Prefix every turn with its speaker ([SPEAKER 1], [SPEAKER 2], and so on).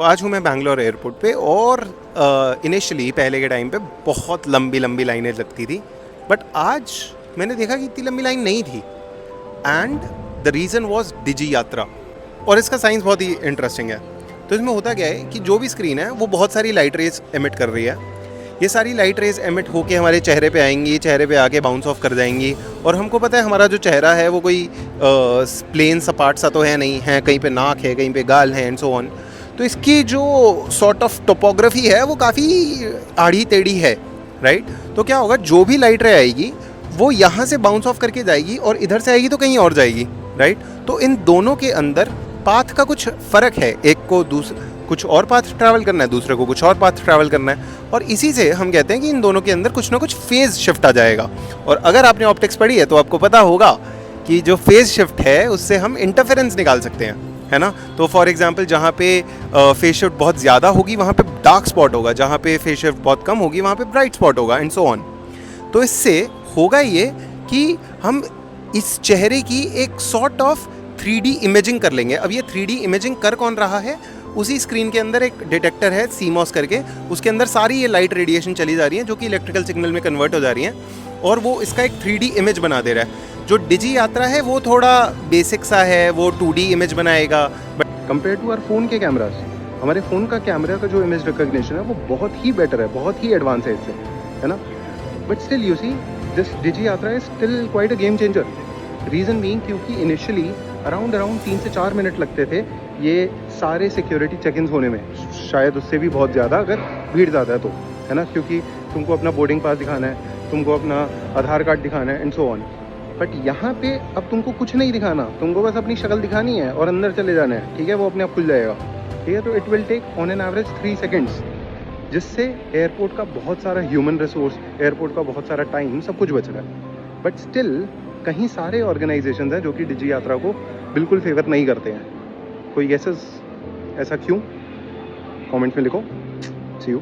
[SPEAKER 1] तो आज हूँ मैं बैंगलोर एयरपोर्ट पे और इनिशियली पहले के टाइम पे बहुत लंबी लंबी लाइनें लगती थी, बट आज मैंने देखा कि इतनी लंबी लाइन नहीं थी। एंड द रीज़न वॉज डिजी यात्रा। और इसका साइंस बहुत ही इंटरेस्टिंग है। तो इसमें होता क्या है कि जो भी स्क्रीन है वो बहुत सारी लाइट रेज एमिट कर रही है। ये सारी लाइट रेज एमिट होके हमारे चेहरे पे आएंगी, चेहरे पे आके बाउंस ऑफ कर जाएंगी। और हमको पता है हमारा जो चेहरा है वो कोई प्लेन सपाट सा तो है नहीं है, कहीं पे नाक है, कहीं पे गाल है एंड सो ऑन। तो इसकी जो सॉर्ट ऑफ टोपोग्राफी है वो काफ़ी आड़ी टेढ़ी है, राइट। तो क्या होगा, जो भी लाइट रे आएगी वो यहाँ से बाउंस ऑफ करके जाएगी और इधर से आएगी तो कहीं और जाएगी, राइट। तो इन दोनों के अंदर पाथ का कुछ फ़र्क है, एक को दूसरा कुछ और पाथ ट्रैवल करना है, दूसरे को कुछ और पाथ ट्रैवल करना है। और इसी से हम कहते हैं कि इन दोनों के अंदर कुछ ना कुछ फेज़ शिफ्ट आ जाएगा। और अगर आपने ऑप्टिक्स पढ़ी है तो आपको पता होगा कि जो फेज़ शिफ्ट है उससे हम इंटरफेरेंस निकाल सकते हैं, है ना। तो फॉर एग्जांपल जहाँ पे फेज शिफ्ट बहुत ज़्यादा होगी वहाँ पे डार्क स्पॉट होगा, जहाँ पे फेज शिफ्ट बहुत कम होगी वहाँ पे ब्राइट स्पॉट होगा एंड सो ऑन। तो इससे होगा ये कि हम इस चेहरे की एक सॉर्ट ऑफ 3D इमेजिंग कर लेंगे। अब ये 3D इमेजिंग कर कौन रहा है, उसी स्क्रीन के अंदर एक डिटेक्टर है CMOS करके, उसके अंदर सारी ये लाइट रेडिएशन चली जा रही है जो कि इलेक्ट्रिकल सिग्नल में कन्वर्ट हो जा रही हैं और वो इसका एक 3D इमेज बना दे रहा है। जो डिजी यात्रा है वो थोड़ा बेसिक सा है, वो 2D इमेज बनाएगा। But compare to our phone के कैमराज, हमारे फ़ोन का कैमरा का जो इमेज रिकॉग्निशन है वो बहुत ही बेटर है, बहुत ही एडवांस है इससे, है ना। But still you see this Digi Yatra is still quite a game changer. Reason being क्योंकि इनिशियली अराउंड 3 से 4 मिनट लगते थे ये सारे सिक्योरिटी चेक इन होने में, शायद उससे भी बहुत ज़्यादा अगर भीड़ ज़्यादा है तो, है ना। क्योंकि तुमको अपना बोर्डिंग पास दिखाना है, तुमको अपना आधार कार्ड दिखाना है एंड सो ऑन। बट यहाँ पे अब तुमको कुछ नहीं दिखाना, तुमको बस अपनी शक्ल दिखानी है और अंदर चले जाना है, ठीक है। वो अपने आप खुल जाएगा, ठीक है। तो it will take on an average 3 seconds, जिससे एयरपोर्ट का बहुत सारा ह्यूमन रिसोर्स, एयरपोर्ट का बहुत सारा टाइम, सब कुछ बच रहा है। बट स्टिल कहीं सारे ऑर्गेनाइजेशन हैं जो कि डिजी यात्रा को बिल्कुल फेवर नहीं करते हैं। कोई गेसेस ऐसा क्यों? कमेंट में लिखो। सी यू।